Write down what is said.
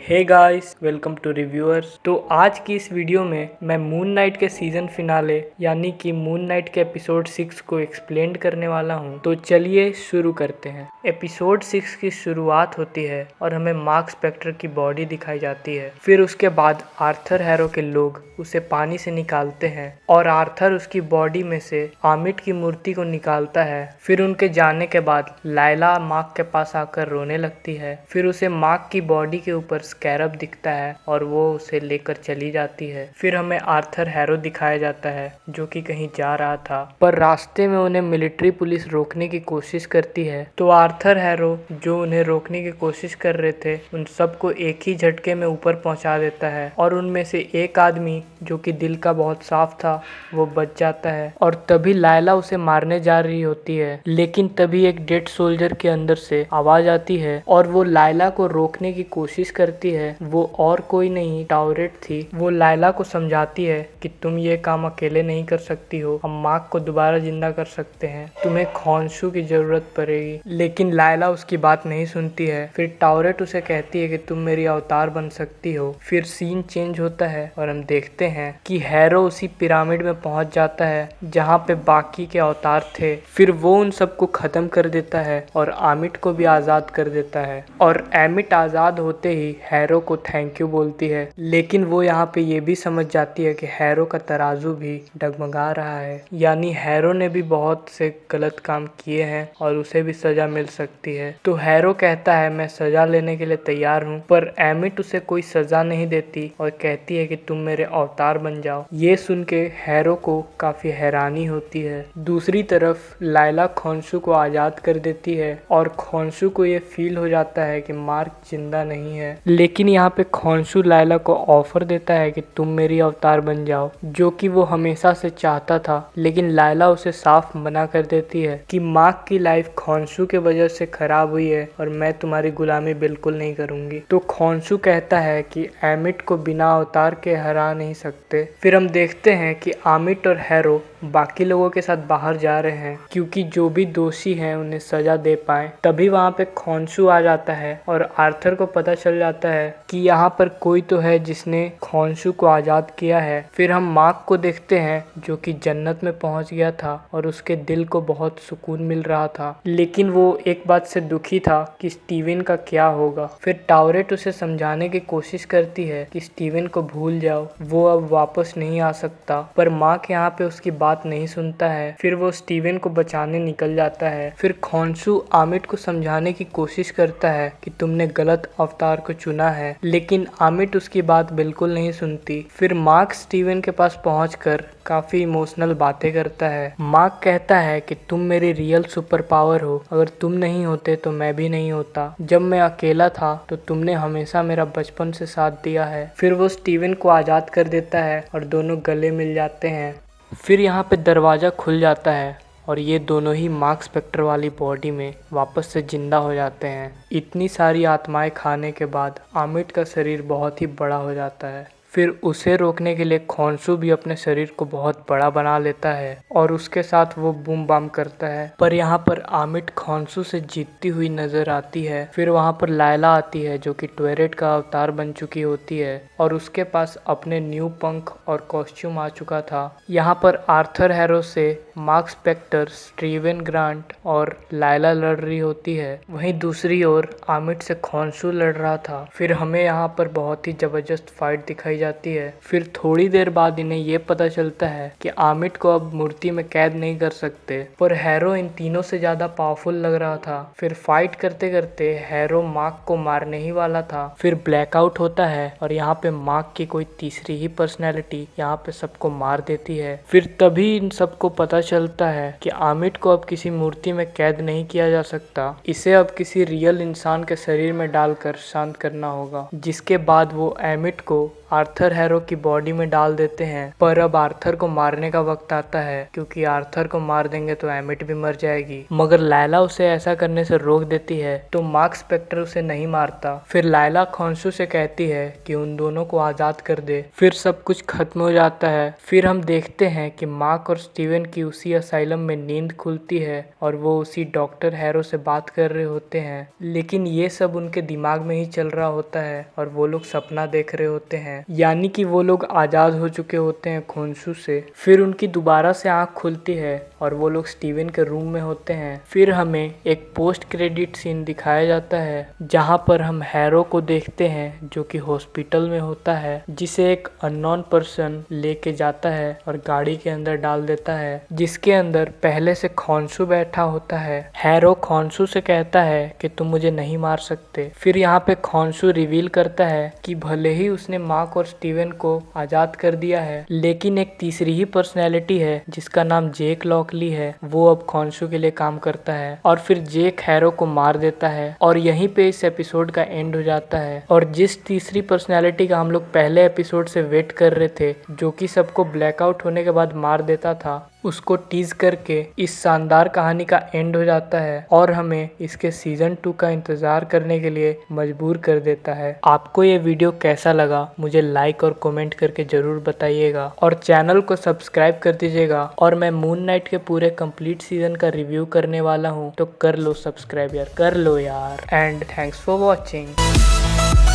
Hey guys, welcome to reviewers. तो आज की इस वीडियो में मैं मून नाइट के सीजन फिनाले यानी कि मून नाइट के एपिसोड 6 को एक्सप्लेन करने वाला हूं। तो चलिए शुरू करते हैं। एपिसोड 6 की शुरुआत होती है और हमें मार्क स्पेक्टर की बॉडी दिखाई जाती है। फिर उसके बाद आर्थर हैरो के लोग उसे पानी से निकालते हैं और आर्थर उसकी बॉडी में से आमिट की मूर्ति को निकालता है। फिर उनके जाने के बाद लायला मार्क के पास आकर रोने लगती है। फिर उसे मार्क की बॉडी के ऊपर स्कैरब दिखता है और वो उसे लेकर चली जाती है। फिर हमें आर्थर हैरो दिखाया जाता है जो कि कहीं जा रहा था, पर रास्ते में उन्हें मिलिट्री पुलिस रोकने की कोशिश करती है। तो आर्थर हैरो जो उन्हें रोकने की कोशिश कर रहे थे उन सबको एक ही झटके में ऊपर पहुंचा देता है और उनमें से एक आदमी जो कि दिल का बहुत साफ था वो बच जाता है। और तभी लायला उसे मारने जा रही होती है, लेकिन तभी एक डेड सोल्जर के अंदर से आवाज आती है और वो लायला को रोकने की कोशिश करती है। वो और कोई नहीं टावरेट थी। वो लायला को समझाती है कि तुम ये काम अकेले नहीं कर सकती हो, हम मार्क को दोबारा जिंदा कर सकते हैं, तुम्हें खॉन्शू की जरूरत पड़ेगी। लेकिन लायला उसकी बात नहीं सुनती है। फिर टावरेट उसे कहती है कि तुम मेरी अवतार बन सकती हो। फिर सीन चेंज होता है और हम देखते हैं कि हैरो उसी पिरामिड में पहुंच जाता है जहाँ पे बाकी के अवतार थे। फिर वो उन सबको खत्म कर देता है और आमिट को भी आजाद कर देता है। और एमिट आजाद होते ही हैरो को थैंक यू बोलती है, लेकिन वो यहाँ पे ये भी समझ जाती है कि हैरो का तराजू भी डगमगा रहा है, यानी हैरो ने भी बहुत से गलत काम किए हैं और उसे भी सजा मिल सकती है। तो हैरो कहता है मैं सजा लेने के लिए तैयार हूँ, पर एमिट उसे कोई सजा नहीं देती और कहती है कि तुम मेरे अवतार बन जाओ। ये सुन के हैरो को काफी हैरानी होती है। दूसरी तरफ लायला खॉन्शू को आजाद कर देती है और खॉन्शू को ये फील हो जाता है कि मार्क जिंदा नहीं है। लेकिन यहाँ पे खॉन्शू लायला को ऑफर देता है कि तुम मेरी अवतार बन जाओ, जो कि वो हमेशा से चाहता था। लेकिन लायला उसे साफ मना कर देती है कि मार्क की लाइफ खॉन्शू के वजह से खराब हुई है और मैं तुम्हारी गुलामी बिल्कुल नहीं करूंगी। तो खॉन्शू कहता है कि एमिट को बिना अवतार के हरा नहीं सकते। फिर हम देखते हैं कि आमिट और हैरो बाकी लोगों के साथ बाहर जा रहे हैं क्योंकि जो भी दोषी हैं उन्हें सजा दे पाए। तभी वहाँ पे खॉन्शू आ जाता है और आर्थर को पता चल जाता है कि यहाँ पर कोई तो है जिसने खॉन्शू को आजाद किया है। फिर हम मार्क को देखते हैं जो कि जन्नत में पहुंच गया था और उसके दिल को बहुत सुकून मिल रहा था, लेकिन वो एक बात से दुखी था कि स्टीवन का क्या होगा। फिर टावरेट उसे समझाने की कोशिश करती है कि स्टीवन को भूल जाओ, वो अब वापस नहीं आ सकता, पर मार्क यहाँ पे उसकी बात नहीं सुनता है। फिर वो स्टीवन को बचाने निकल जाता है। फिर खॉन्शू आमिट को समझाने की कोशिश करता है कि तुमने गलत अवतार को चुना है, लेकिन आमिट उसकी बात बिल्कुल नहीं सुनती। फिर मार्क स्टीवन के पास पहुंचकर काफी इमोशनल बातें करता है। मार्क कहता है कि तुम मेरी रियल सुपर पावर हो, अगर तुम नहीं होते तो मैं भी नहीं होता। जब मैं अकेला था तो तुमने हमेशा मेरा बचपन से साथ दिया है। फिर वो स्टीवन को आजाद कर देता है और दोनों गले मिल जाते हैं। फिर यहाँ पे दरवाजा खुल जाता है और ये दोनों ही मार्क स्पेक्टर वाली बॉडी में वापस से जिंदा हो जाते हैं। इतनी सारी आत्माएं खाने के बाद आमिट का शरीर बहुत ही बड़ा हो जाता है। फिर उसे रोकने के लिए खॉन्शू भी अपने शरीर को बहुत बड़ा बना लेता है और उसके साथ वो बूम बाम करता है, पर यहाँ पर आमिट खॉन्शू से जीतती हुई नजर आती है। फिर वहाँ पर लायला आती है जो कि टॉयरेट का अवतार बन चुकी होती है और उसके पास अपने न्यू पंख और कॉस्ट्यूम आ चुका था। यहाँ पर आर्थर हैरो से मार्क स्पेक्टर, स्टीवन ग्रांट और लायला लड़ रही होती है। वहीं दूसरी ओर आमिट से खॉन्शू लड़ रहा था। फिर हमें यहाँ पर बहुत ही जबरदस्त फाइट दिखाई जाती है। फिर थोड़ी देर बाद इन्हें ये पता चलता है कि आमिट को अब मूर्ति में कैद नहीं कर सकते, पर हैरो इन तीनों से ज्यादा पावरफुल लग रहा था। फिर फाइट करते करते हैरो मार्क को मारने ही वाला था। फिर ब्लैकआउट होता है और यहाँ पे मार्क की कोई तीसरी ही पर्सनैलिटी यहाँ पे सबको मार देती है। फिर तभी इन सबको पता चलता है कि आमिट को अब किसी मूर्ति में कैद नहीं किया जा सकता, इसे अब किसी रियल इंसान के शरीर में डालकर शांत करना होगा। जिसके बाद वो एमिट को आर्थर हैरो की बॉडी में डाल देते हैं। पर अब आर्थर को मारने का वक्त आता है, क्योंकि आर्थर को मार देंगे तो एमिट भी मर जाएगी। मगर लायला उसे ऐसा करने से रोक देती है, तो मार्क स्पेक्टर उसे नहीं मारता। फिर लायला खॉन्सू से कहती है कि उन दोनों को आजाद कर दे। फिर सब कुछ खत्म हो जाता है। फिर हम देखते हैं कि मार्क और स्टीवन की उसी असाइलम में नींद खुलती है और वो उसी डॉक्टर हैरो से बात कर रहे होते हैं। लेकिन ये सब उनके दिमाग में ही चल रहा होता है और वो लोग सपना देख रहे होते हैं, यानी कि वो लोग आजाद हो चुके होते हैं खॉन्सू से। फिर उनकी दोबारा से आंख खुलती है और वो लोग स्टीवन के रूम में होते हैं। फिर हमें एक पोस्ट क्रेडिट सीन दिखाया जाता है, जहां पर हम हैरो को देखते हैं जो कि हॉस्पिटल में होता है, जिसे एक अननोन पर्सन लेके जाता है और गाड़ी के अंदर डाल देता है, जिसके अंदर पहले से खॉन्सू बैठा होता है। हैरो खॉन्सू से कहता है कि तुम मुझे नहीं मार सकते। फिर यहाँ पे खॉन्सू रिवील करता है कि भले ही उसने मार्क और स्टीवन को आजाद कर दिया है, लेकिन एक तीसरी ही पर्सनैलिटी है जिसका नाम जेक लॉकली है, वो अब खॉन्सू के लिए काम करता है। और फिर जेक हैरो को मार देता है और यहीं पे इस एपिसोड का एंड हो जाता है। और जिस तीसरी पर्सनैलिटी का हम लोग पहले एपिसोड से वेट कर रहे थे, जो कि सबको ब्लैकआउट होने के बाद मार देता था, उसको टीज करके इस शानदार कहानी का एंड हो जाता है और हमें इसके सीजन 2 का इंतजार करने के लिए मजबूर कर देता है। आपको ये वीडियो कैसा लगा मुझे लाइक और कमेंट करके जरूर बताइएगा और चैनल को सब्सक्राइब कर दीजिएगा। और मैं मून नाइट के पूरे कंप्लीट सीजन का रिव्यू करने वाला हूँ, तो कर लो सब्सक्राइब यार, कर लो यार। And thanks for watching.